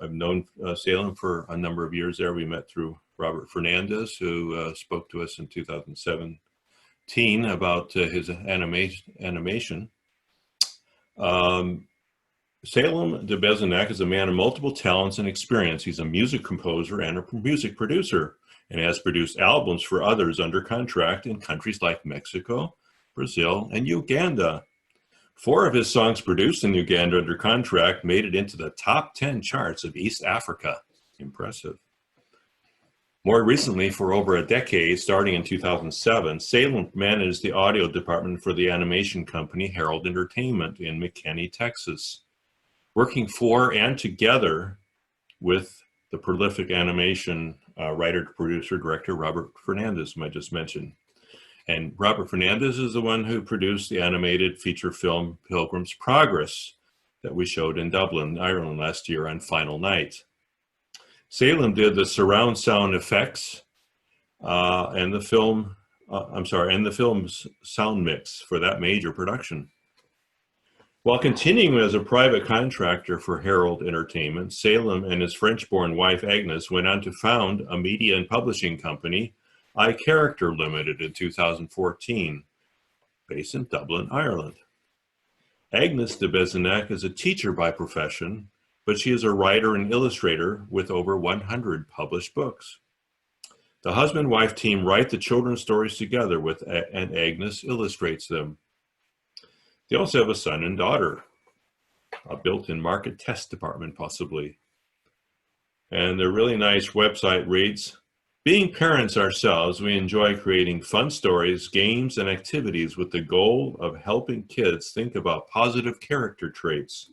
I've known Salem for a number of years there. We met through Robert Fernandez, who spoke to us in 2017 about his animation. Salem de Bezenac is a man of multiple talents and experience. He's a music composer and a music producer, and has produced albums for others under contract in countries like Mexico, Brazil, and Uganda. 4 of his songs produced in Uganda under contract made it into the top 10 charts of East Africa. Impressive. More recently, for over a decade, starting in 2007, Salem managed the audio department for the animation company Herald Entertainment in McKinney, Texas, working for and together with the prolific animation writer, producer, director Robert Fernandez, whom I just mentioned. And Robert Fernandez is the one who produced the animated feature film Pilgrim's Progress that we showed in Dublin, Ireland last year on final night. Salem did the surround sound effects and the film's sound mix for that major production. While continuing as a private contractor for Herald Entertainment, Salem and his French-born wife Agnes went on to found a media and publishing company, iCharacter Limited, in 2014, based in Dublin, Ireland. Agnes de Bezenac is a teacher by profession, but she is a writer and illustrator with over 100 published books. The husband-wife team write the children's stories together and Agnes illustrates them. They also have a son and daughter, a built-in market test department possibly. And their really nice website reads, "Being parents ourselves, we enjoy creating fun stories, games, and activities with the goal of helping kids think about positive character traits.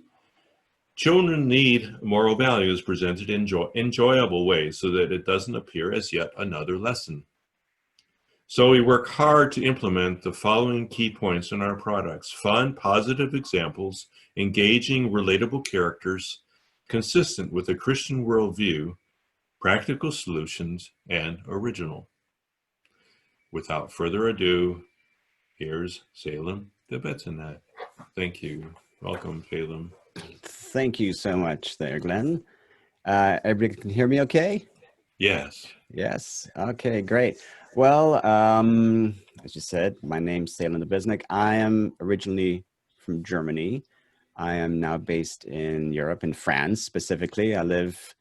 Children need moral values presented in enjoyable ways so that it doesn't appear as yet another lesson. So we work hard to implement the following key points in our products: fun, positive examples, engaging, relatable characters, consistent with a Christian worldview, practical solutions, and original." Without further ado, here's Salem de Bezenac. Thank you. Welcome, Salem. Thank you so much there, Glenn. Everybody can hear me okay? Yes. Yes. Okay, great. Well, as you said, my name's Salem de Bezenac. I am originally from Germany. I am now based in Europe, in France specifically. I live,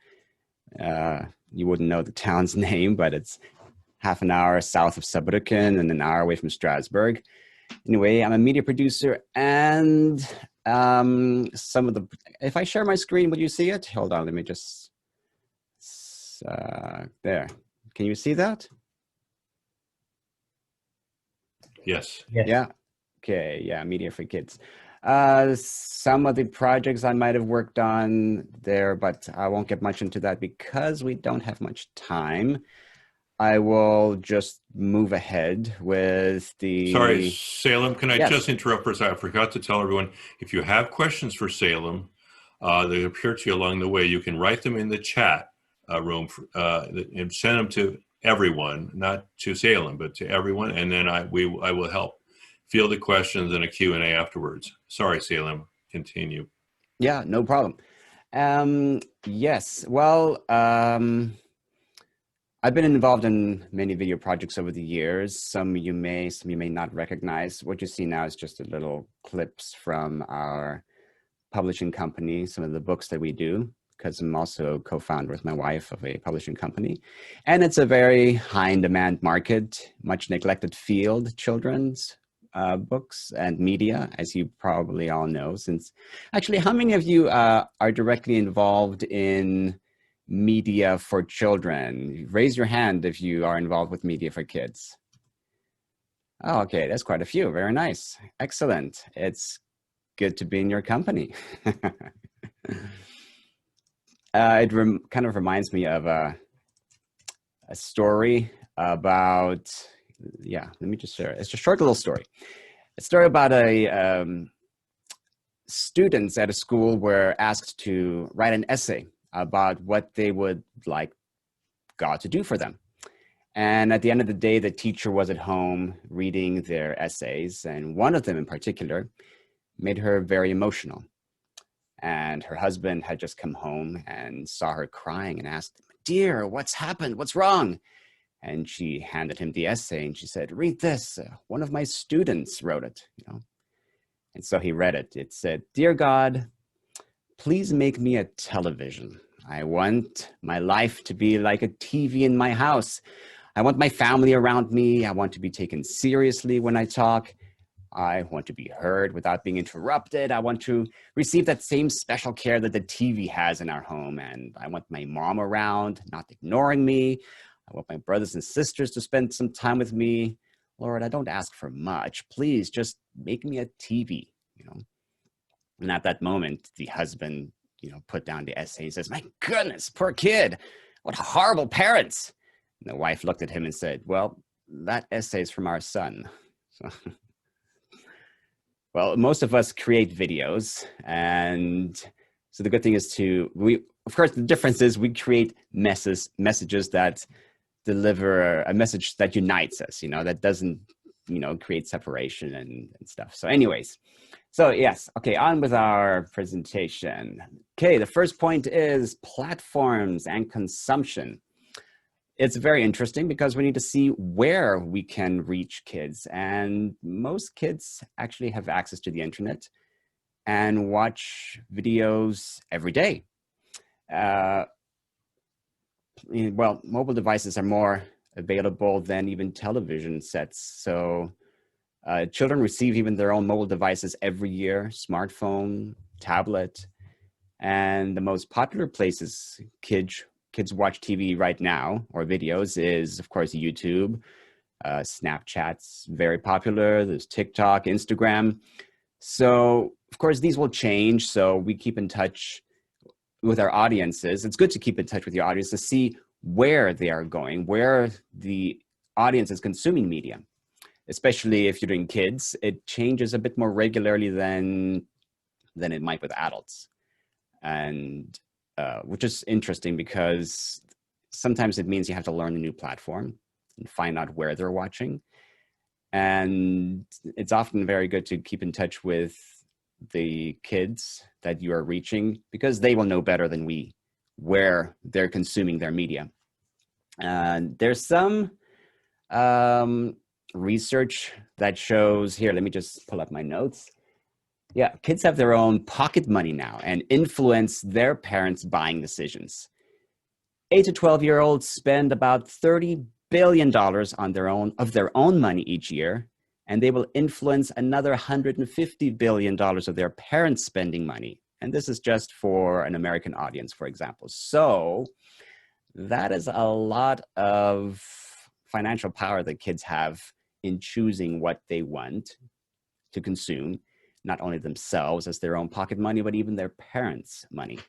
you wouldn't know the town's name, but it's half an hour south of Saarbrücken and an hour away from Strasbourg. Anyway, I'm a media producer, and if I share my screen, would you see it? Hold on, let me just, there. Can you see that? Yes. Yeah. Okay. Yeah. Media for kids. Some of the projects I might have worked on there, but I won't get much into that because we don't have much time. I will just move ahead with the... Sorry, Salem, can I Yes. just interrupt for a second? I forgot to tell everyone, if you have questions for Salem that appear to you along the way, you can write them in the chat room and send them to everyone, not to Salem, but to everyone, and then I will help field the questions in a Q&A afterwards. Sorry, Salem, continue. Yeah, no problem. Yes, well, I've been involved in many video projects over the years. Some you may not recognize. What you see now is just a little clips from our publishing company, some of the books that we do, because I'm also co-founder with my wife of a publishing company. And it's a very high in demand market, much neglected field, children's books and media, as you probably all know. Since actually, how many of you are directly involved in media for children? Raise your hand if you are involved with media for kids. Oh, okay, that's quite a few. Very nice. Excellent. It's good to be in your company. It kind of reminds me of a story about, yeah, let me just share it. It's a short little story. A story about students at a school were asked to write an essay about what they would like God to do for them. And at the end of the day, the teacher was at home reading their essays, and one of them in particular made her very emotional. And her husband had just come home and saw her crying and asked, "Dear, what's happened? What's wrong?" And she handed him the essay and she said, "Read this. One of my students wrote it, you know." And so he read it. It said, "Dear God, please make me a television. I want my life to be like a TV in my house. I want my family around me. I want to be taken seriously when I talk. I want to be heard without being interrupted. I want to receive that same special care that the TV has in our home. And I want my mom around, not ignoring me. I want my brothers and sisters to spend some time with me. Lord, I don't ask for much. Please just make me a TV, you know." And at that moment, the husband, put down the essay and says, "My goodness, poor kid. What horrible parents." And the wife looked at him and said, "Well, that essay is from our son." So, well, most of us create videos. And so the good thing is of course, the difference is we create messages that deliver a message that unites us, that doesn't, create separation and stuff. So anyways, so yes, okay, on with our presentation. Okay, the first point is platforms and consumption. It's very interesting because we need to see where we can reach kids. And most kids actually have access to the internet and watch videos every day. Well, mobile devices are more available than even television sets. So children receive even their own mobile devices every year, smartphone, tablet. And the most popular places kids watch TV right now, or videos, is of course YouTube. Snapchat's very popular. There's TikTok, Instagram. So of course these will change. So we keep in touch with our audiences. It's good to keep in touch with your audience to see where they are going, where the audience is consuming media. Especially if you're doing kids, it changes a bit more regularly than it might with adults. And which is interesting because sometimes it means you have to learn a new platform and find out where they're watching. And it's often very good to keep in touch with the kids that you are reaching because they will know better than we where they're consuming their media. And there's some research that shows, here, let me just pull up my notes. Yeah, kids have their own pocket money now and influence their parents' buying decisions. 8 to 12-year-olds spend about $30 billion on their own money each year, and they will influence another $150 billion of their parents' spending money. And this is just for an American audience, for example. So that is a lot of financial power that kids have in choosing what they want to consume, not only themselves as their own pocket money, but even their parents' money.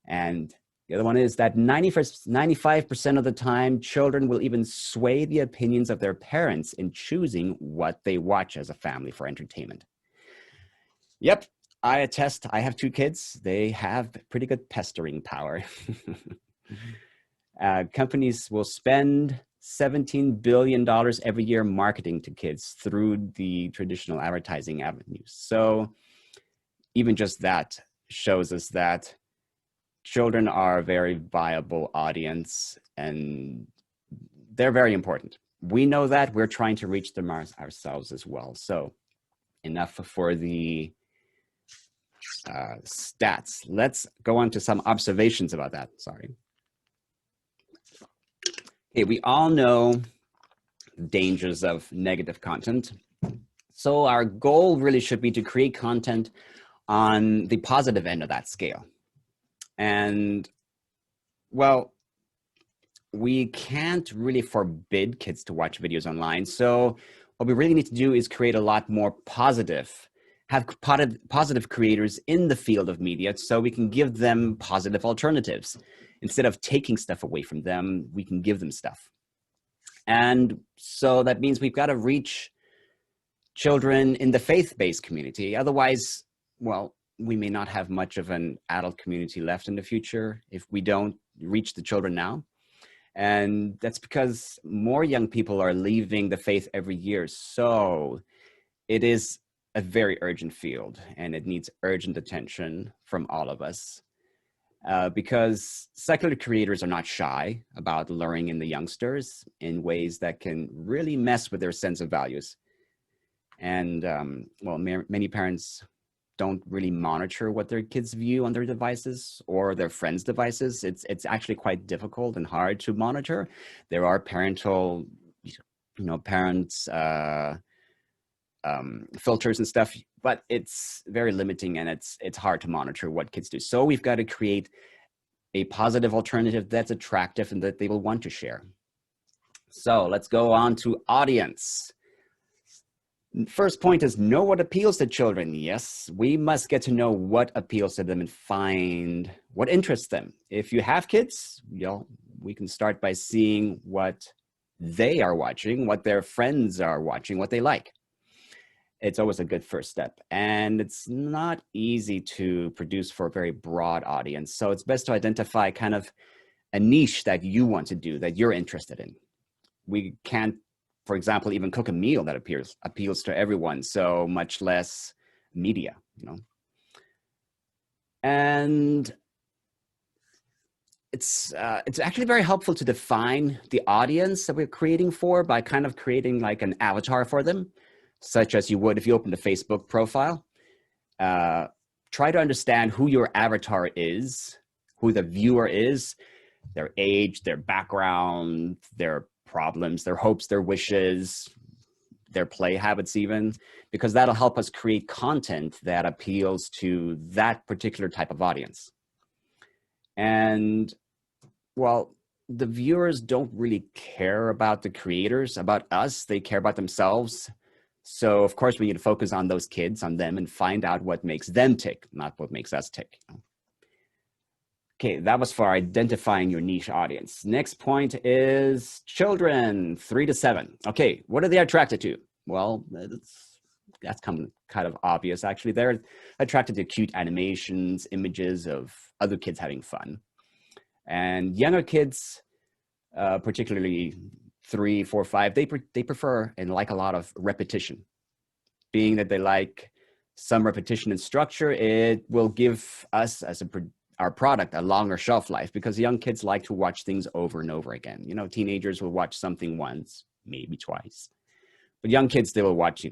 And the other one is that 95% of the time, children will even sway the opinions of their parents in choosing what they watch as a family for entertainment. Yep, I attest. I have 2 kids. They have pretty good pestering power. Companies will spend $17 billion every year marketing to kids through the traditional advertising avenues. So even just that shows us that children are a very viable audience and they're very important. We know that. We're trying to reach them ourselves as well. So enough for the stats. Let's go on to some observations about that. Sorry. Okay, we all know dangers of negative content. So our goal really should be to create content on the positive end of that scale. And well, we can't really forbid kids to watch videos online. So what we really need to do is create a lot more have positive creators in the field of media so we can give them positive alternatives. Instead of taking stuff away from them, we can give them stuff. And so that means we've got to reach children in the faith-based community. Otherwise, well, we may not have much of an adult community left in the future if we don't reach the children now. And that's because more young people are leaving the faith every year. So it is a very urgent field, and it needs urgent attention from all of us. Because secular creators are not shy about luring in the youngsters in ways that can really mess with their sense of values. And well, many parents don't really monitor what their kids view on their devices or their friends' devices. It's actually quite difficult and hard to monitor. There are parental, parents filters and stuff, but it's very limiting, and it's hard to monitor what kids do. So we've got to create a positive alternative that's attractive and that they will want to share. So let's go on to audience. First point is know what appeals to children. Yes, we must get to know what appeals to them and find what interests them. If you have kids, we can start by seeing what they are watching, what their friends are watching, what they like. It's always a good first step. And it's not easy to produce for a very broad audience. So it's best to identify kind of a niche that you want to do, that you're interested in. We can't, for example, even cook a meal that appeals to everyone, so much less media, And it's actually very helpful to define the audience that we're creating for by kind of creating like an avatar for them, such as you would if you opened a Facebook profile. Try to understand who your avatar is, who the viewer is, their age, their background, their problems, their hopes, their wishes, their play habits even, because that'll help us create content that appeals to that particular type of audience. And well, the viewers don't really care about the creators, about us, they care about themselves. So of course we need to focus on those kids, on them, and find out what makes them tick, not what makes us tick. Okay, that was for identifying your niche audience. Next point is children, 3 to 7. Okay, what are they attracted to? Well, that's kind of obvious, actually. They're attracted to cute animations, images of other kids having fun. And younger kids, particularly 3, 4, 5, they prefer and like a lot of repetition. Being that they like some repetition and structure, it will give us as our product a longer shelf life, because young kids like to watch things over and over again. Teenagers will watch something once, maybe twice. But young kids, they will watch,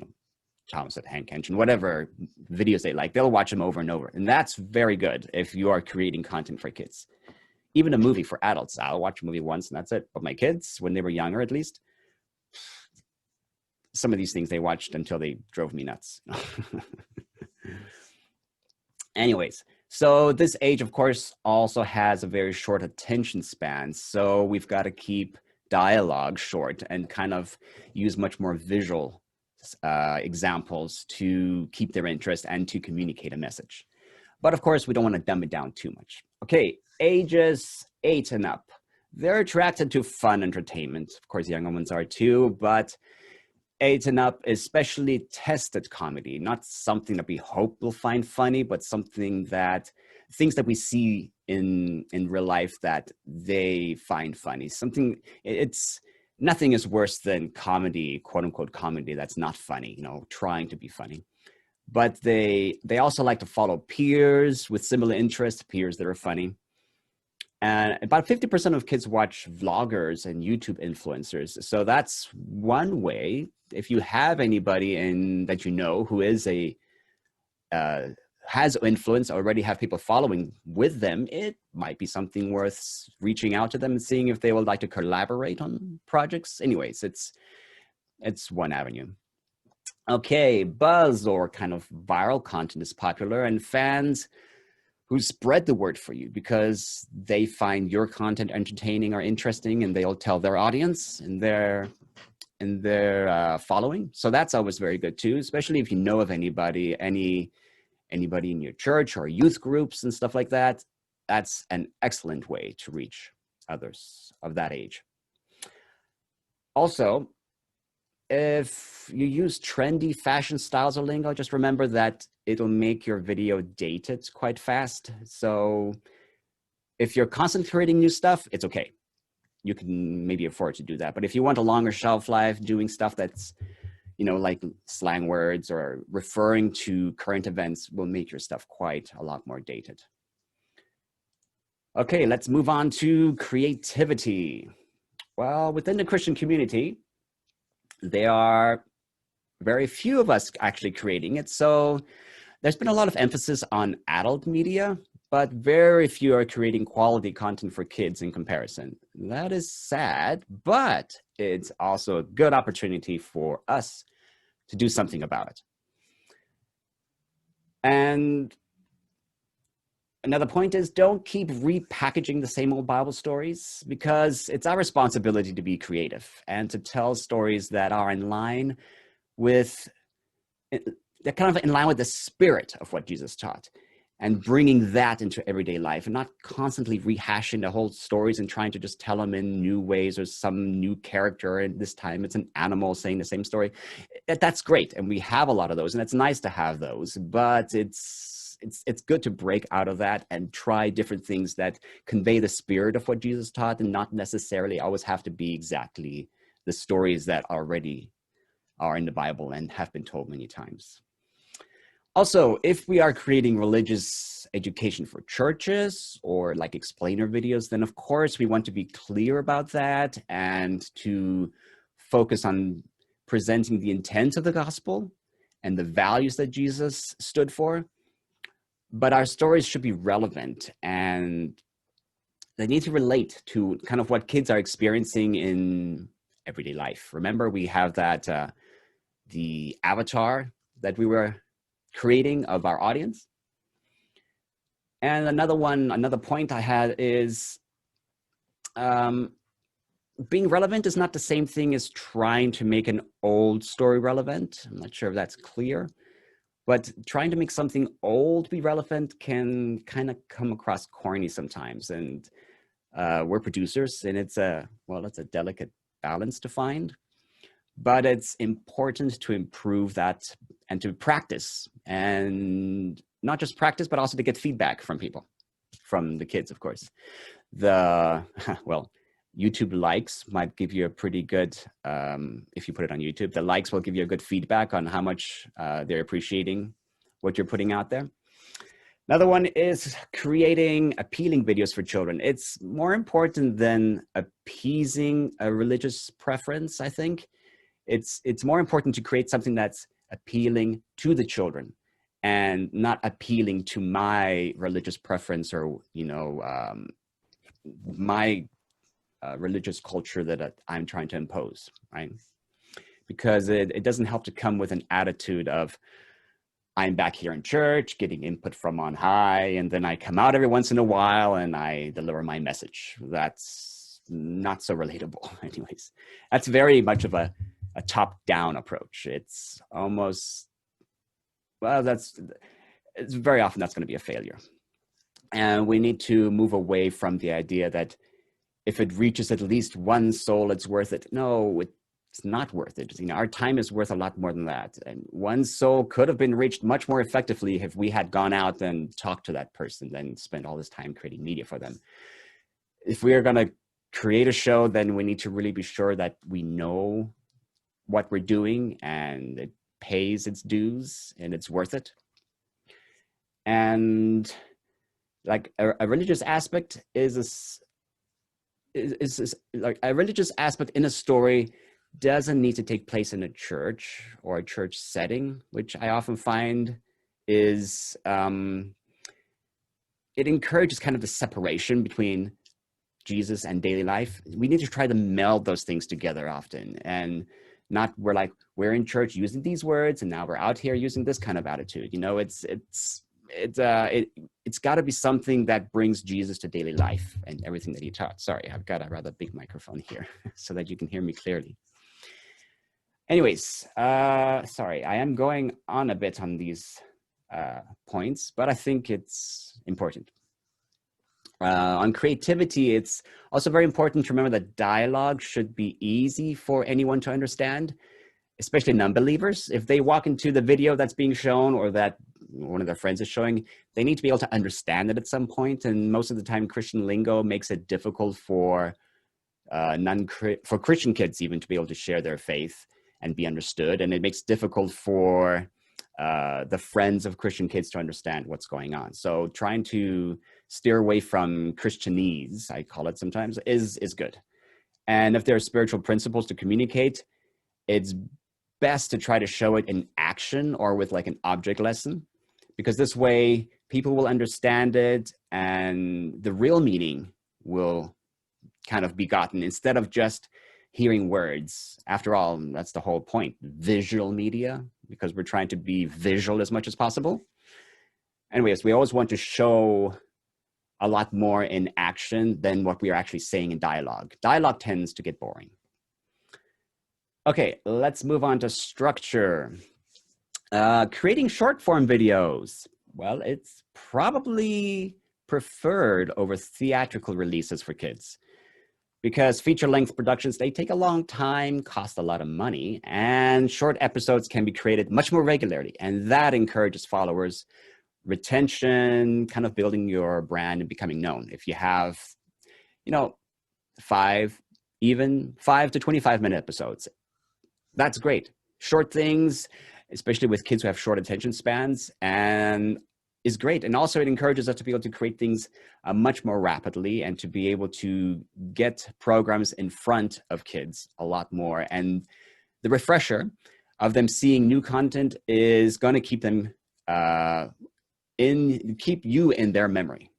Thomas at Hank Henshin, whatever videos they like, they'll watch them over and over. And that's very good if you are creating content for kids. Even a movie for adults, I'll watch a movie once and that's it. But my kids, when they were younger at least, some of these things they watched until they drove me nuts. Anyways, so this age, of course, also has a very short attention span. So we've got to keep dialogue short and kind of use much more visual examples to keep their interest and to communicate a message. But of course, we don't want to dumb it down too much. Okay, ages 8 and up. They're attracted to fun entertainment. Of course, younger ones are too, but 8 and up, especially tested comedy, not something that we hope we'll find funny, but things that we see in real life that they find funny. Nothing is worse than comedy, quote unquote comedy, that's not funny, trying to be funny. But they also like to follow peers with similar interests, peers that are funny. And about 50% of kids watch vloggers and YouTube influencers. So that's one way. If you have anybody that who is has influence, already have people following with them, it might be something worth reaching out to them and seeing if they would like to collaborate on projects. Anyways, it's one avenue. Okay, buzz or kind of viral content is popular, and fans who spread the word for you because they find your content entertaining or interesting, and they'll tell their audience and their following. So that's always very good too, especially if you know of anybody in your church or youth groups and stuff like that. That's an excellent way to reach others of that age. Also, if you use trendy fashion styles or lingo, just remember that it'll make your video dated quite fast. So if you're constantly creating new stuff, it's okay. You can maybe afford to do that. But if you want a longer shelf life, doing stuff that's, like slang words or referring to current events will make your stuff quite a lot more dated. Okay, let's move on to creativity. Well, within the Christian community, there are very few of us actually creating it. So there's been a lot of emphasis on adult media, but very few are creating quality content for kids in comparison. That is sad, but it's also a good opportunity for us to do something about it. And another point is, don't keep repackaging the same old Bible stories, because it's our responsibility to be creative and to tell stories that are in line with, they're kind of in line with the spirit of what Jesus taught, and bringing that into everyday life, and not constantly rehashing the whole stories and trying to just tell them in new ways, or some new character, and this time it's an animal saying the same story. That's great, and we have a lot of those, and it's nice to have those, but it's good to break out of that and try different things that convey the spirit of what Jesus taught, and not necessarily always have to be exactly the stories that already are in the Bible and have been told many times. Also, if we are creating religious education for churches or like explainer videos, then of course we want to be clear about that and to focus on presenting the intent of the gospel and the values that Jesus stood for. But our stories should be relevant, and they need to relate to kind of what kids are experiencing in everyday life. Remember, we have that, the avatar that we were creating of our audience. And another point I had is, being relevant is not the same thing as trying to make an old story relevant. I'm not sure if that's clear, but trying to make something old be relevant can kind of come across corny sometimes. And we're producers, and it's a delicate balance to find. But it's important to improve that and to practice, and not just practice, but also to get feedback from people, from the kids, of course. YouTube likes might give you a pretty good, if you put it on YouTube, the likes will give you a good feedback on how much they're appreciating what you're putting out there. Another one is creating appealing videos for children. It's more important than appeasing a religious preference, I think. It's more important to create something that's appealing to the children and not appealing to my religious preference or, my religious culture that I'm trying to impose, right? Because it doesn't help to come with an attitude of, I'm back here in church getting input from on high, and then I come out every once in a while and I deliver my message. That's not so relatable anyways. That's very much of a top-down approach. It's almost, it's very often that's going to be a failure. And we need to move away from the idea that if it reaches at least one soul, it's worth it. No, it's not worth it. Our time is worth a lot more than that. And one soul could have been reached much more effectively if we had gone out and talked to that person than spent all this time creating media for them. If we are going to create a show, then we need to really be sure that we know what we're doing and it pays its dues and it's worth it. And like a religious aspect is like a religious aspect in a story doesn't need to take place in a church or a church setting, which I often find is, it encourages kind of the separation between Jesus and daily life. We need to try to meld those things together often, and not we're in church using these words and now we're out here using this kind of attitude. It's got to be something that brings Jesus to daily life and everything that he taught. Sorry, I've got a rather big microphone here so that you can hear me clearly. Anyways, sorry, I am going on a bit on these points, but I think it's important. On creativity, it's also very important to remember that dialogue should be easy for anyone to understand, especially non-believers. If they walk into the video that's being shown or that one of their friends is showing, they need to be able to understand it at some point. And most of the time, Christian lingo makes it difficult for Christian kids even to be able to share their faith. and be understood. And it makes it difficult for the friends of Christian kids to understand what's going on. So trying to steer away from Christianese, I call it sometimes, is good. And if there are spiritual principles to communicate, it's best to try to show it in action or with like an object lesson, because this way people will understand it and the real meaning will kind of be gotten instead of just hearing words. After all, that's the whole point, visual media, because we're trying to be visual as much as possible. Anyways, we always want to show a lot more in action than what we are actually saying in dialogue. Dialogue tends to get boring. Okay, let's move on to structure. Creating short form videos. Well, it's probably preferred over theatrical releases for kids, because feature-length productions, they take a long time, cost a lot of money, and short episodes can be created much more regularly, and that encourages followers, retention, kind of building your brand and becoming known. If you have, 5 to 25-minute episodes, that's great. Short things, especially with kids who have short attention spans, and is great. And also it encourages us to be able to create things much more rapidly and to be able to get programs in front of kids a lot more. And the refresher of them seeing new content is going to keep them keep you in their memory.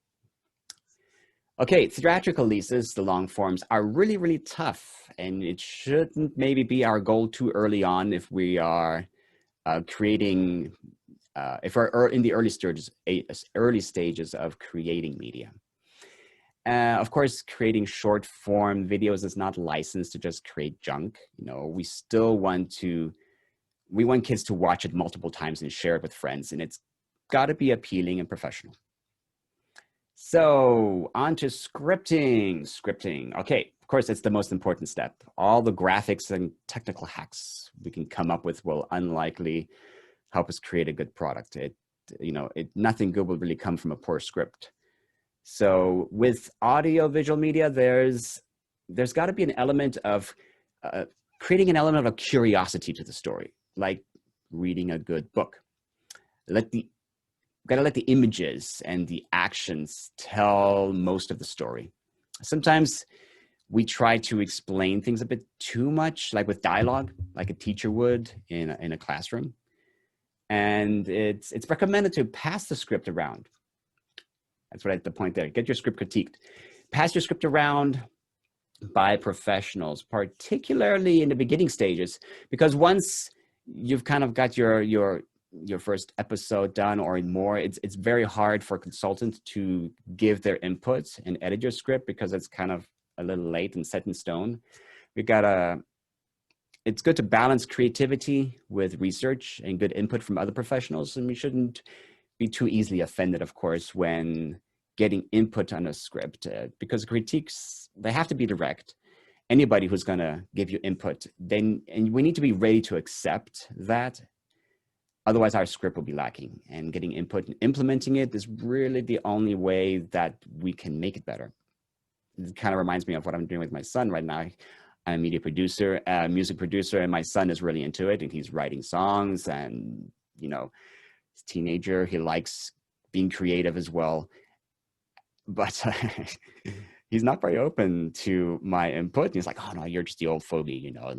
Okay, theatrical releases, the long forms, are really, really tough, and it shouldn't maybe be our goal too early on if we are creating, if we're in the early stages of creating media. Of course, creating short form videos is not licensed to just create junk. We still want kids to watch it multiple times and share it with friends, and it's got to be appealing and professional. So on to scripting. Okay, of course, it's the most important step. All the graphics and technical hacks we can come up with will unlikely help us create a good product. Nothing good will really come from a poor script. So with audio visual media, there's got to be an element of creating an element of curiosity to the story, like reading a good book. Got to let the images and the actions tell most of the story. Sometimes we try to explain things a bit too much, like with dialogue, like a teacher would in a classroom. And it's recommended to pass the script around. That's what the point there. Get your script critiqued. Pass your script around by professionals, particularly in the beginning stages, because once you've kind of got your first episode done or more, it's very hard for consultants to give their input and edit your script because it's kind of a little late and set in stone. It's good to balance creativity with research and good input from other professionals, and we shouldn't be too easily offended, of course, when getting input on a script, because critiques, they have to be direct. Anybody who's going to give you input, and we need to be ready to accept that. Otherwise, our script will be lacking, and getting input and implementing it is really the only way that we can make it better. It kind of reminds me of what I'm doing with my son right now. I'm a media producer, music producer, and my son is really into it, and he's writing songs, and, he's a teenager. He likes being creative as well, but he's not very open to my input. He's like, "Oh no, you're just the old fogey, no,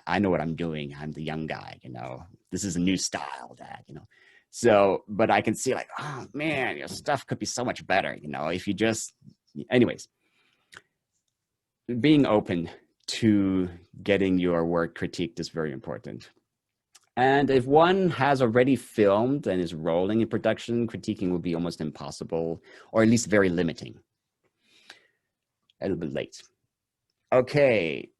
I know what I'm doing. I'm the young guy, this is a new style, Dad, So, but I can see like, oh man, your stuff could be so much better, if you just, anyways, being open to getting your work critiqued is very important. And if one has already filmed and is rolling in production, critiquing will be almost impossible, or at least very limiting. A little bit late. Okay.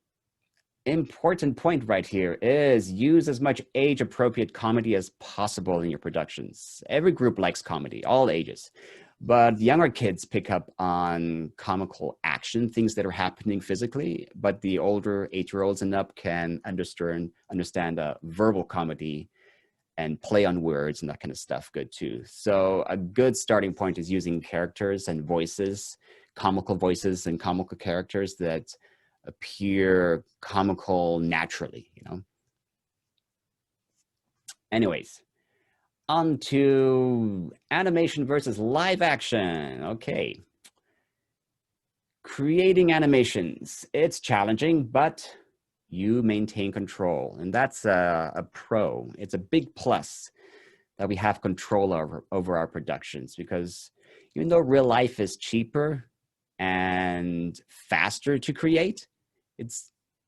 Important point right here is use as much age-appropriate comedy as possible in your productions. Every group likes comedy, all ages. But younger kids pick up on comical action, things that are happening physically, but the older 8-year-olds and up can understand verbal comedy and play on words and that kind of stuff good too. So a good starting point is using characters and voices, comical voices and comical characters that appear comical naturally, Anyways, on to animation versus live action. Okay. Creating animations, it's challenging, but you maintain control. And that's a pro. It's a big plus that we have control over our productions, because even though real life is cheaper and faster to create,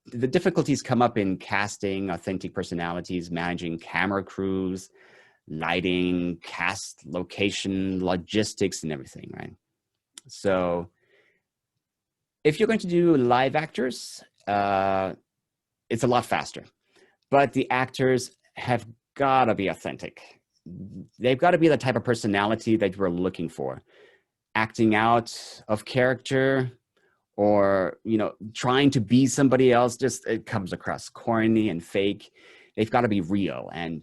the difficulties come up in casting authentic personalities, managing camera crews, lighting, cast, location, logistics, and everything, right? So if you're going to do live actors, it's a lot faster, but the actors have got to be authentic. They've got to be the type of personality that we're looking for. Acting out of character, or, you know, trying to be somebody else, just it comes across corny and fake. They've got to be real. And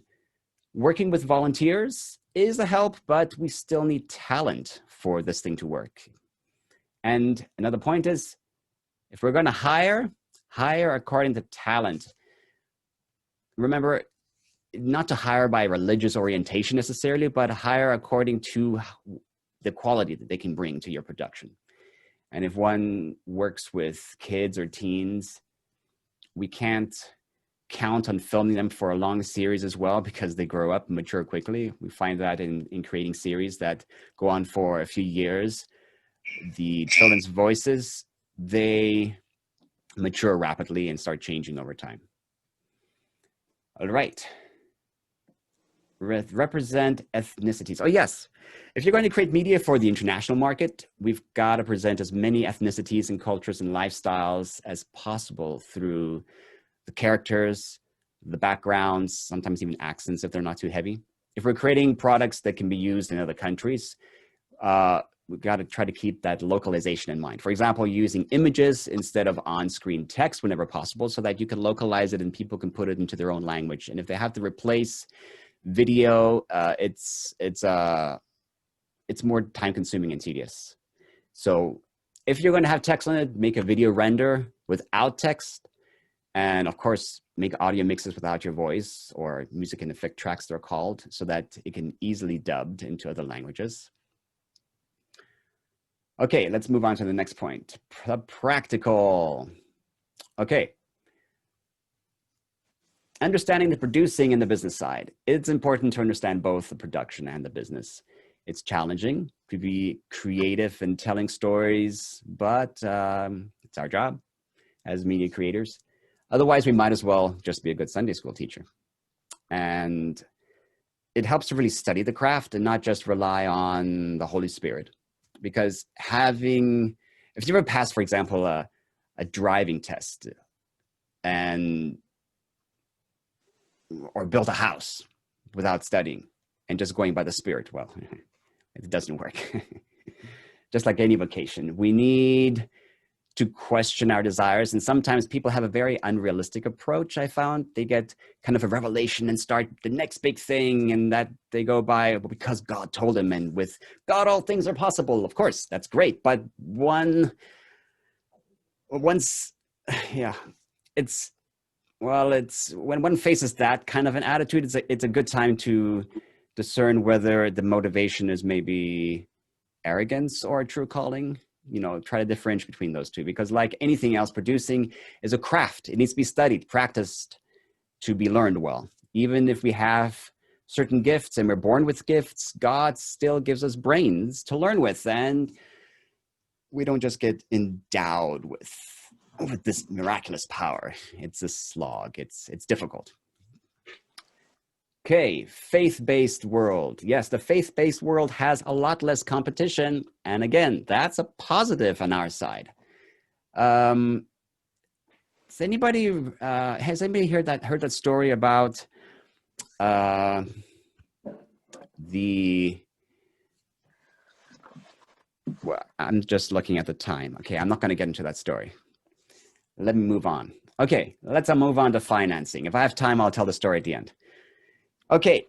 working with volunteers is a help, but we still need talent for this thing to work. And another point is, if we're going to hire according to talent. Remember, not to hire by religious orientation necessarily, but hire according to the quality that they can bring to your production. And if one works with kids or teens, we can't count on filming them for a long series as well, because they grow up and mature quickly. We find that in creating series that go on for a few years, the children's voices, they mature rapidly and start changing over time. All right. Represent ethnicities. Oh yes, if you're going to create media for the international market, we've got to present as many ethnicities and cultures and lifestyles as possible through the characters, the backgrounds, sometimes even accents if they're not too heavy. If we're creating products that can be used in other countries, we've got to try to keep that localization in mind. For example, using images instead of on-screen text whenever possible, so that you can localize it and people can put it into their own language. And if they have to replace video, it's more time-consuming and tedious. So if you're going to have text on it, make a video render without text, and of course, make audio mixes without your voice, or music and effect tracks they're called, so that it can easily dubbed into other languages. Okay, let's move on to the next point. Practical. Okay. Understanding the producing and the business side. It's important to understand both the production and the business. It's challenging to be creative and telling stories, but it's our job as media creators. Otherwise, we might as well just be a good Sunday school teacher. And it helps to really study the craft and not just rely on the Holy Spirit. Because if you ever pass, for example, a driving test or built a house without studying and just going by the Spirit, well, it doesn't work. Just like any vocation, we need to question our desires. And sometimes people have a very unrealistic approach, I found. They get kind of a revelation and start the next big thing, and that they go by because God told them, and with God all things are possible. Of course, that's great. But when one faces that kind of an attitude, it's a good time to discern whether the motivation is maybe arrogance or a true calling. You know, try to differentiate between those two, because like anything else, producing is a craft. It needs to be studied, practiced to be learned well. Even if we have certain gifts and we're born with gifts, God still gives us brains to learn with. And we don't just get endowed with this miraculous power. It's a slog. It's difficult. Okay, faith-based world. Yes, the faith-based world has a lot less competition. And again, that's a positive on our side. Has anybody heard that story about well, I'm just looking at the time. Okay, I'm not going to get into that story. Let me move on. Okay, let's move on to financing. If I have time, I'll tell the story at the end. Okay,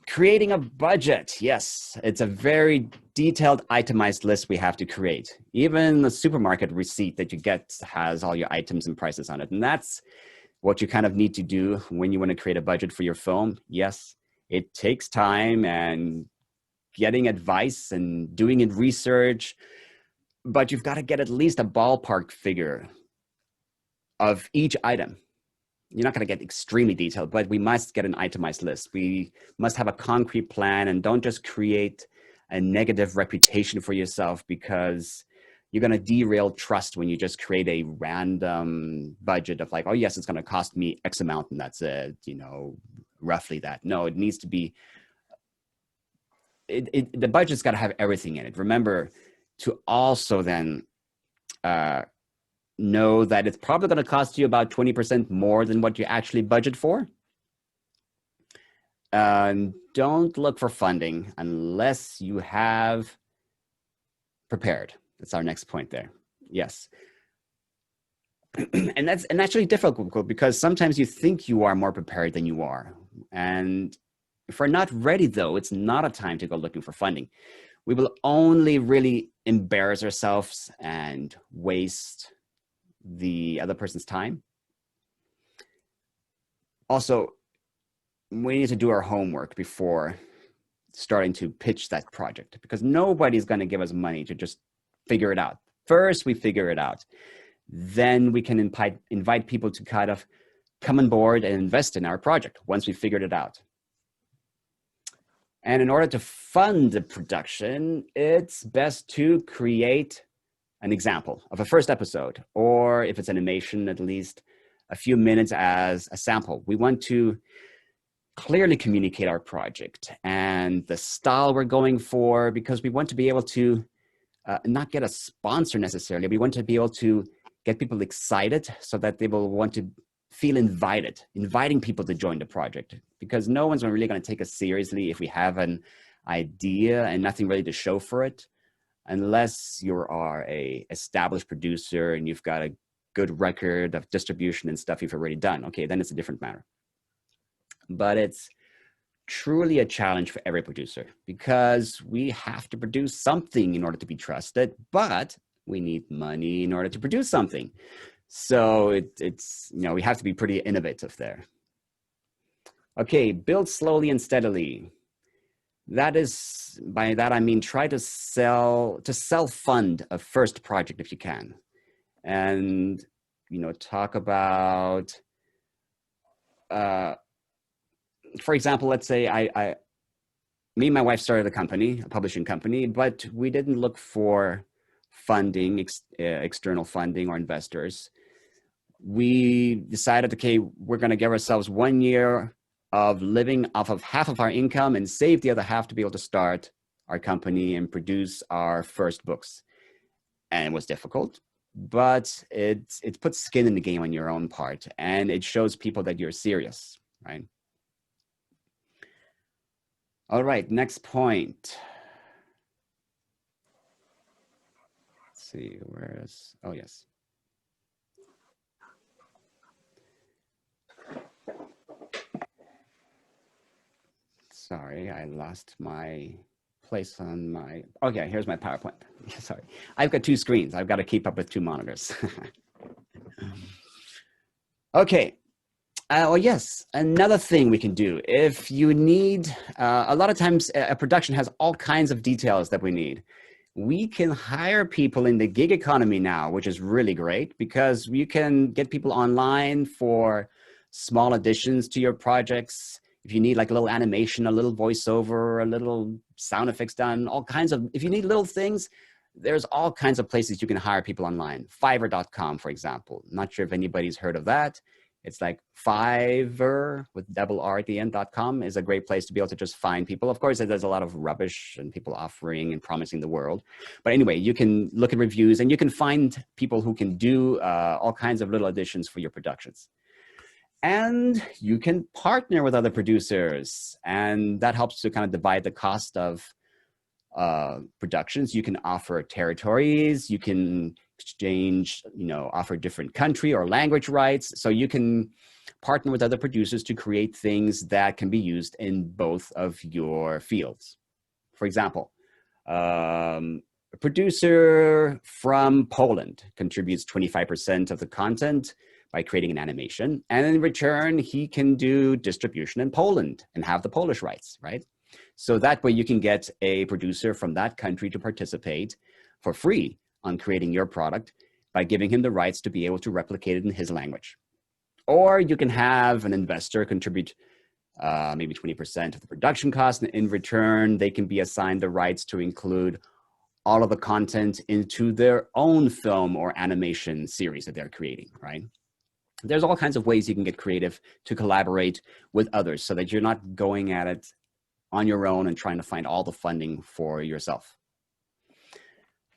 creating a budget. Yes, it's a very detailed itemized list we have to create. Even the supermarket receipt that you get has all your items and prices on it. And that's what you kind of need to do when you want to create a budget for your film. Yes, it takes time and getting advice and doing it research, but you've got to get at least a ballpark figure of each item. You're not going to get extremely detailed, but we must get an itemized list. We must have a concrete plan, and don't just create a negative reputation for yourself, because you're going to derail trust when you just create a random budget of like, oh yes, it's going to cost me X amount and that's it, you know, roughly that. No, it needs to be, the budget's got to have everything in it. Remember to also then know that it's probably going to cost you about 20% more than what you actually budget for. Don't look for funding unless you have prepared. That's our next point there. Yes. And that's actually difficult, because sometimes you think you are more prepared than you are. And if we're not ready, though, it's not a time to go looking for funding. We will only really embarrass ourselves and waste the other person's time. Also, we need to do our homework before starting to pitch that project, because nobody's going to give us money to just figure it out. First, we figure it out. Then we can invite people to kind of come on board and invest in our project once we figured it out. And in order to fund the production, it's best to create an example of a first episode, or if it's animation, at least a few minutes as a sample. We want to clearly communicate our project and the style we're going for, because we want to be able to not get a sponsor necessarily. We want to be able to get people excited so that they will want to feel invited, inviting people to join the project, because no one's really going to take us seriously if we have an idea and nothing really to show for it, unless you are a established producer and you've got a good record of distribution and stuff you've already done. Okay, then it's a different matter. But it's truly a challenge for every producer, because we have to produce something in order to be trusted, but we need money in order to produce something. So it's, you know, we have to be pretty innovative there. Okay, build slowly and steadily. That is, by that I mean, try to self-fund a first project if you can. And, you know, talk about, for example, let's say me and my wife started a company, a publishing company, but we didn't look for funding, external funding or investors. We decided, okay, we're going to give ourselves 1 year of living off of half of our income and save the other half to be able to start our company and produce our first books. And it was difficult, but it puts skin in the game on your own part, and it shows people that you're serious, right? All right, next point. Let's see, where is, oh yes. Sorry, I lost my place on my, okay, here's my PowerPoint. Sorry, I've got two screens. I've got to keep up with two monitors. Okay. Oh yes, another thing we can do, if you need, a lot of times a production has all kinds of details that we need. We can hire people in the gig economy now, which is really great, because you can get people online for small additions to your projects. If you need like a little animation, a little voiceover, a little sound effects done, all kinds of, if you need little things, there's all kinds of places you can hire people online. Fiverr.com, for example. Not sure if anybody's heard of that. It's like Fiverr with double R at the end.com is a great place to be able to just find people. Of course, there's a lot of rubbish and people offering and promising the world. But anyway, you can look at reviews and you can find people who can do all kinds of little additions for your productions. And you can partner with other producers, and that helps to kind of divide the cost of productions. You can offer territories, you can exchange, you know, offer different country or language rights. So you can partner with other producers to create things that can be used in both of your fields. For example, a producer from Poland contributes 25% of the content, by creating an animation. And in return, he can do distribution in Poland and have the Polish rights, right? So that way you can get a producer from that country to participate for free on creating your product by giving him the rights to be able to replicate it in his language. Or you can have an investor contribute maybe 20% of the production cost, and in return, they can be assigned the rights to include all of the content into their own film or animation series that they're creating, right? There's all kinds of ways you can get creative to collaborate with others so that you're not going at it on your own and trying to find all the funding for yourself.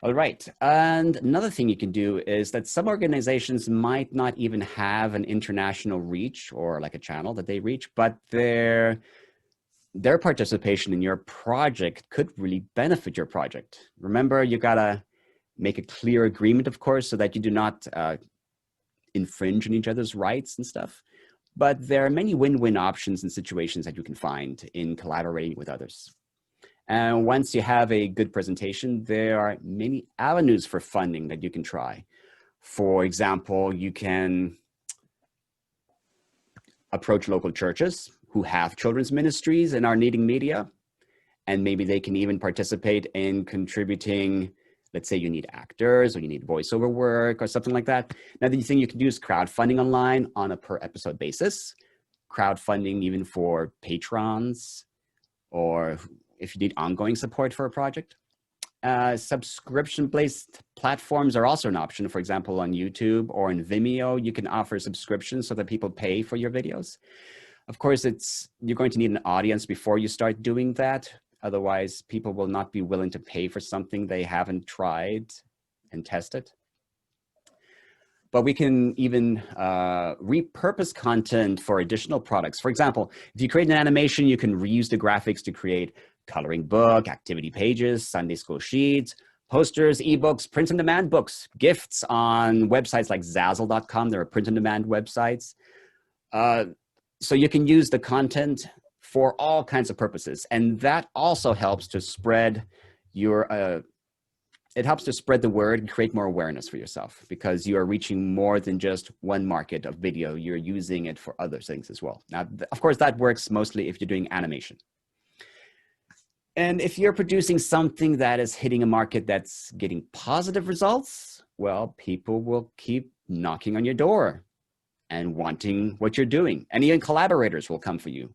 All right, and another thing you can do is that some organizations might not even have an international reach or like a channel that they reach, but their participation in your project could really benefit your project. Remember, you gotta make a clear agreement, of course, so that you do not infringe on each other's rights and stuff. But there are many win-win options and situations that you can find in collaborating with others. And once you have a good presentation, there are many avenues for funding that you can try. For example, you can approach local churches who have children's ministries and are needing media. And maybe they can even participate in contributing. Let's say you need actors or you need voiceover work or something like that. Another thing you can do is crowdfunding online on a per episode basis. Crowdfunding even for patrons, or if you need ongoing support for a project. Subscription-based platforms are also an option. For example, on YouTube or in Vimeo, you can offer subscriptions so that people pay for your videos. Of course, you're going to need an audience before you start doing that. Otherwise, people will not be willing to pay for something they haven't tried and tested. But we can even repurpose content for additional products. For example, if you create an animation, you can reuse the graphics to create coloring book, activity pages, Sunday school sheets, posters, ebooks, print-on-demand books, gifts on websites like Zazzle.com. There are print-on-demand websites. So you can use the content for all kinds of purposes. And that also helps to spread your, it helps to spread the word and create more awareness for yourself, because you are reaching more than just one market of video. You're using it for other things as well. Now, of course, that works mostly if you're doing animation. And if you're producing something that is hitting a market that's getting positive results, well, people will keep knocking on your door and wanting what you're doing. And even collaborators will come for you.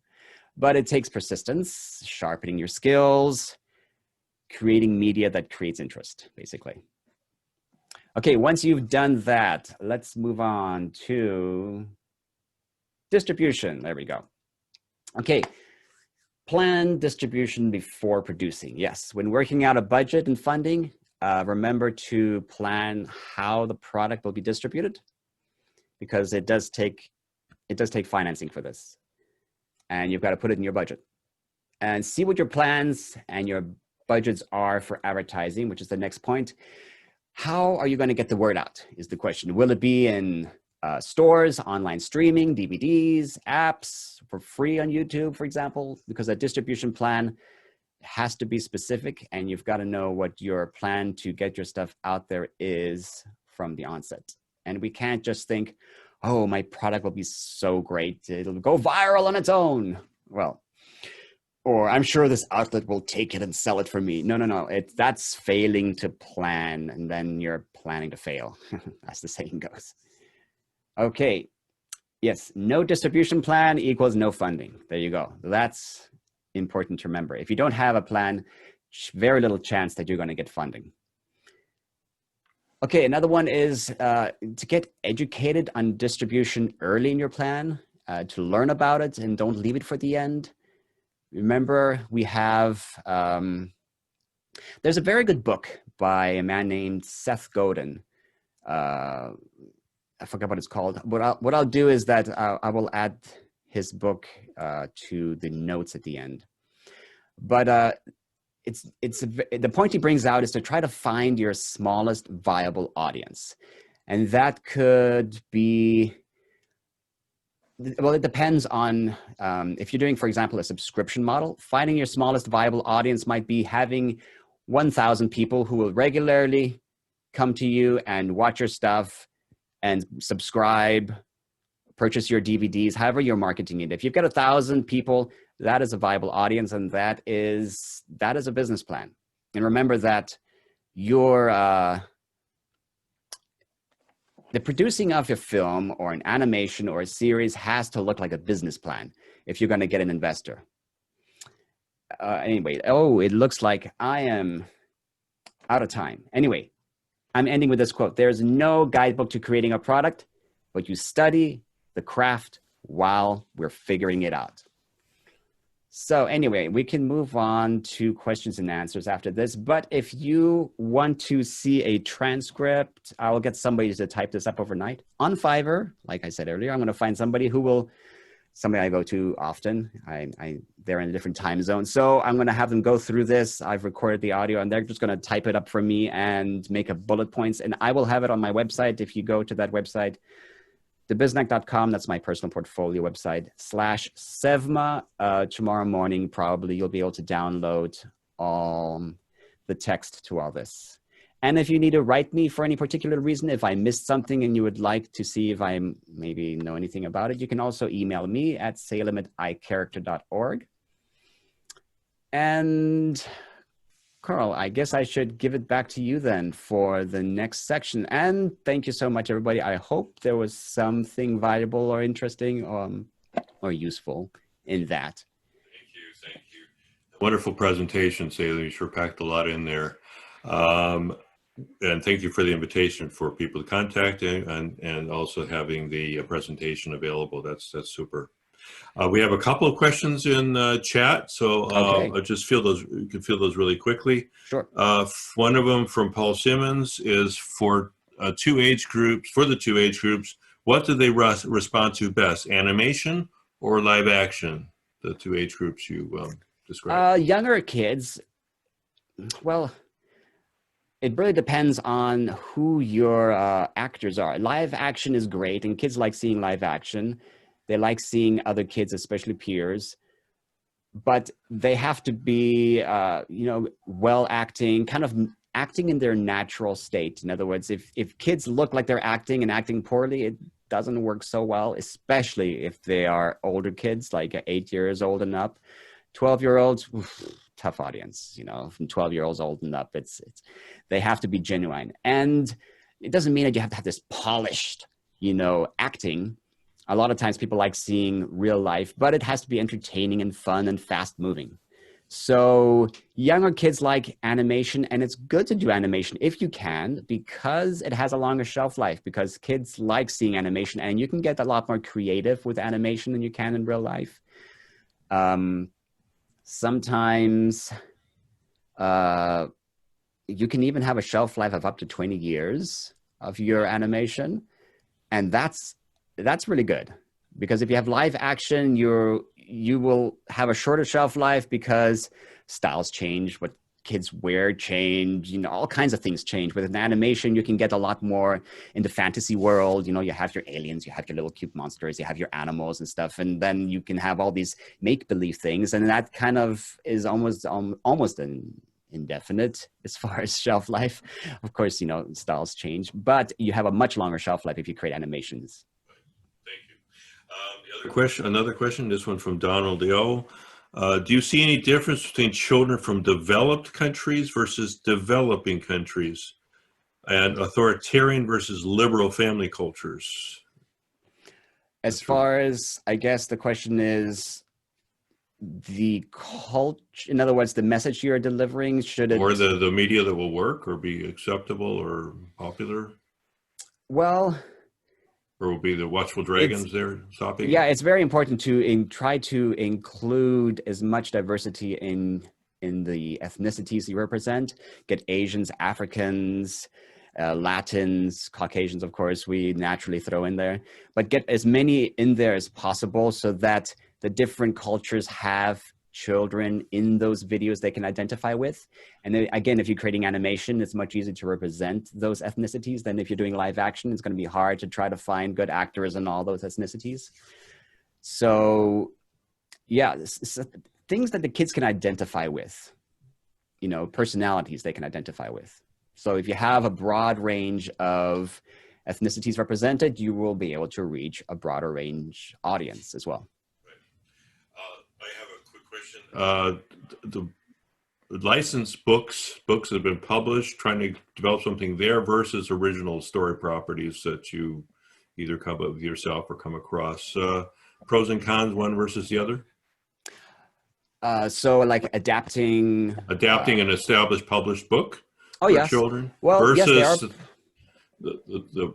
But it takes persistence, sharpening your skills, creating media that creates interest, basically. Okay, once you've done that, let's move on to distribution. There we go. Okay, plan distribution before producing. Yes, when working out a budget and funding, remember to plan how the product will be distributed, because it does take financing for this. And you've got to put it in your budget. And see what your plans and your budgets are for advertising, which is the next point. How are you going to get the word out is the question. Will it be in stores, online streaming, DVDs, apps, for free on YouTube, for example? Because a distribution plan has to be specific, and you've got to know what your plan to get your stuff out there is from the onset. And we can't just think, oh, my product will be so great, it'll go viral on its own. Well, or I'm sure this outlet will take it and sell it for me. No. That's failing to plan, and then you're planning to fail, as the saying goes. Okay, yes, no distribution plan equals no funding. There you go. That's important to remember. If you don't have a plan, very little chance that you're going to get funding. Okay, another one is to get educated on distribution early in your plan, to learn about it and don't leave it for the end. Remember, we have, there's a very good book by a man named Seth Godin. I forgot what it's called. What I'll do is that I will add his book to the notes at the end. But the point he brings out is to try to find your smallest viable audience. And that could be, well, it depends on, if you're doing, for example, a subscription model, finding your smallest viable audience might be having 1,000 people who will regularly come to you and watch your stuff and subscribe purchase your DVDs, however you're marketing it. If you've got 1,000 people, that is a viable audience, and that is a business plan. And remember that the producing of a film or an animation or a series has to look like a business plan if you're going to get an investor. Anyway, it looks like I am out of time. Anyway, I'm ending with this quote. There's no guidebook to creating a product, but you study the craft while we're figuring it out. So anyway, we can move on to questions and answers after this. But if you want to see a transcript, I will get somebody to type this up overnight on Fiverr. Like I said earlier, I'm going to find somebody somebody I go to often. They're in a different time zone. So I'm going to have them go through this. I've recorded the audio and they're just going to type it up for me and make up bullet points. And I will have it on my website. If you go to that website, thebezenac.com, that's my personal portfolio website, /CEVMA. Tomorrow morning, probably you'll be able to download the text to all this. And if you need to write me for any particular reason, if I missed something and you would like to see if I maybe know anything about it, you can also email me at salem@icharacter.org. And Carl, I guess I should give it back to you then for the next section. And thank you so much, everybody. I hope there was something valuable or interesting or useful in that. Thank you. Wonderful presentation, Salem. You sure packed a lot in there. And thank you for the invitation for people to contact and also having the presentation available. That's super. We have a couple of questions in chat, so Okay. I'll just feel those. You can feel those really quickly. Sure. One of them from Paul Simmons is for the two age groups. What do they respond to best, animation or live action? The two age groups you described. Younger kids. Well, it really depends on who your actors are. Live action is great, and kids like seeing live action. They like seeing other kids, especially peers, but they have to be, well acting, kind of acting in their natural state. In other words, if kids look like they're acting and acting poorly, it doesn't work so well, especially if they are older kids, like 8 years old and up. 12-year-olds, tough audience, from 12-year-olds old and up. They have to be genuine. And it doesn't mean that you have to have this polished, acting. A lot of times people like seeing real life, but it has to be entertaining and fun and fast moving. So younger kids like animation, and it's good to do animation if you can, because it has a longer shelf life, because kids like seeing animation and you can get a lot more creative with animation than you can in real life. Sometimes you can even have a shelf life of up to 20 years of your animation. And that's really good, because if you have live action, you will have a shorter shelf life because styles change, what kids wear change, all kinds of things change. With an animation, you can get a lot more in the fantasy world. You have your aliens, you have your little cute monsters, you have your animals and stuff, and then you can have all these make-believe things, and that kind of is almost indefinite as far as shelf life. Of course, styles change, but you have a much longer shelf life if you create animations. Another question, this one from Donald O. Do you see any difference between children from developed countries versus developing countries, and authoritarian versus liberal family cultures? As far as, I guess the question is the culture, in other words, the message you're delivering, should it... Or the media that will work or be acceptable or popular? Well... Or will be the watchful dragons there stopping? Yeah, it's very important to try to include as much diversity in the ethnicities you represent. Get Asians, Africans, Latins, Caucasians, of course, we naturally throw in there. But get as many in there as possible so that the different cultures have children in those videos they can identify with. And then, again, if you're creating animation, it's much easier to represent those ethnicities than if you're doing live action. It's going to be hard to try to find good actors in all those ethnicities. So yeah, things that the kids can identify with, personalities they can identify with. So if you have a broad range of ethnicities represented, you will be able to reach a broader range audience as well. I have a quick question. The licensed books that have been published, trying to develop something there versus original story properties that you either come up with yourself or come across. Pros and cons, one versus the other? So like adapting an established published book for yes. children versus yes, the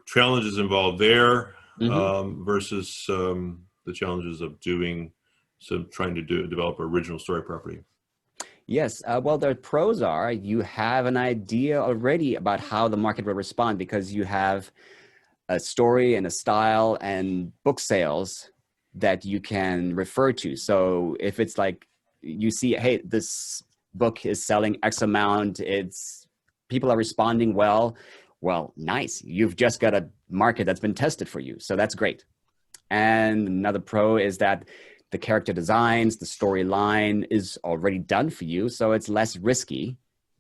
challenges involved there versus the challenges of trying to develop original story property. Yes, well, the pros are you have an idea already about how the market will respond because you have a story and a style and book sales that you can refer to. So if it's like you see, hey, this book is selling X amount, people are responding well, nice. You've just got a market that's been tested for you. So that's great. And another pro is that the character designs, the storyline is already done for you. So it's less risky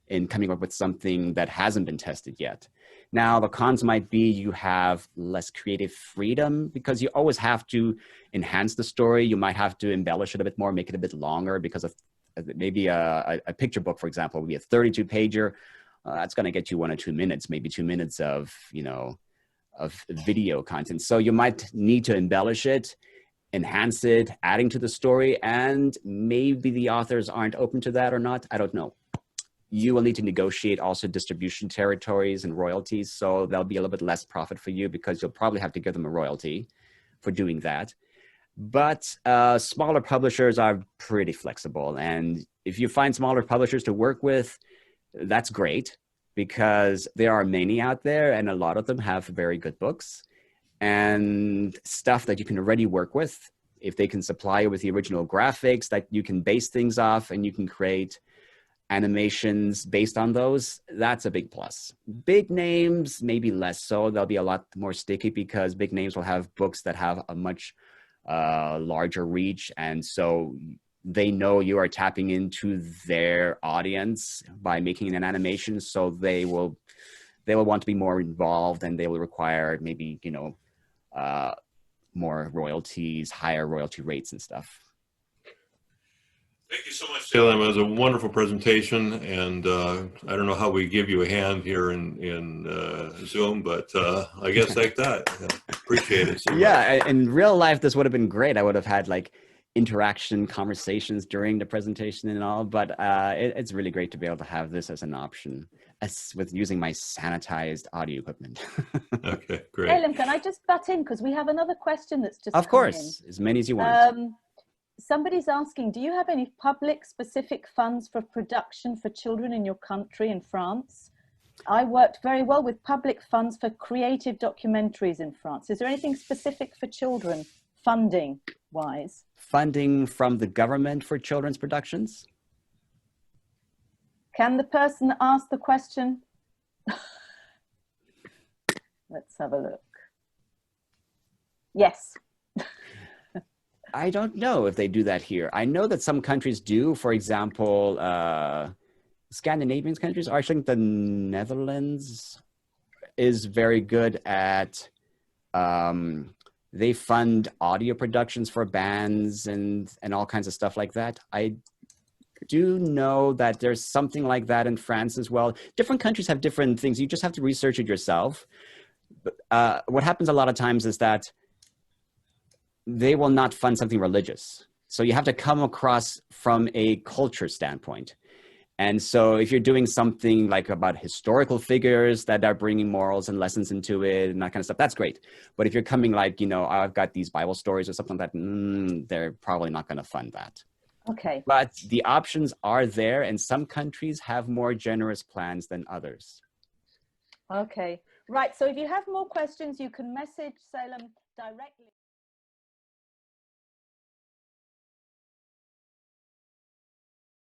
in coming up with something that hasn't been tested yet. Now, the cons might be you have less creative freedom because you always have to enhance the story. You might have to embellish it a bit more, make it a bit longer because of maybe a picture book, for example, would be a 32 pager. That's going to get you 1 or 2 minutes, maybe 2 minutes of video content. So you might need to embellish it, enhance it, adding to the story, and maybe the authors aren't open to that or not. I don't know. You will need to negotiate also distribution territories and royalties. So there'll be a little bit less profit for you because you'll probably have to give them a royalty for doing that. But smaller publishers are pretty flexible. And if you find smaller publishers to work with, that's great because there are many out there and a lot of them have very good books and stuff that you can already work with. If they can supply you with the original graphics that you can base things off and you can create animations based on those, that's a big plus. Big names, maybe less so. They'll be a lot more sticky because big names will have books that have a much larger reach. And so they know you are tapping into their audience by making an animation. So they will want to be more involved and they will require maybe, more royalties, higher royalty rates and stuff. Thank you so much, Salem. It was a wonderful presentation, and I don't know how we give you a hand here in Zoom, but I guess like that. Appreciate it so much. In real life, this would have been great. I would have had like interaction conversations during the presentation and all, but it's really great to be able to have this as an option with using my sanitized audio equipment. Okay, great. Salem, can I just butt in? Because we have another question that's just Of course, as many as you want. Somebody's asking, do you have any public specific funds for production for children in your country in France? I worked very well with public funds for creative documentaries in France. Is there anything specific for children, funding wise? Funding from the government for children's productions? Can the person ask the question? Let's have a look. Yes. I don't know if they do that here. I know that some countries do. For example, Scandinavian countries, or I think the Netherlands is very good at, they fund audio productions for bands and all kinds of stuff like that. I do know that there's something like that in France as well. Different countries have different things. You just have to research it yourself. What happens a lot of times is that they will not fund something religious. So you have to come across from a culture standpoint. And so if you're doing something like about historical figures that are bringing morals and lessons into it and that kind of stuff, that's great. But if you're coming like, I've got these Bible stories or something like that, they're probably not going to fund that. Okay. But the options are there, and some countries have more generous plans than others. Okay. Right. So if you have more questions, you can message Salem directly.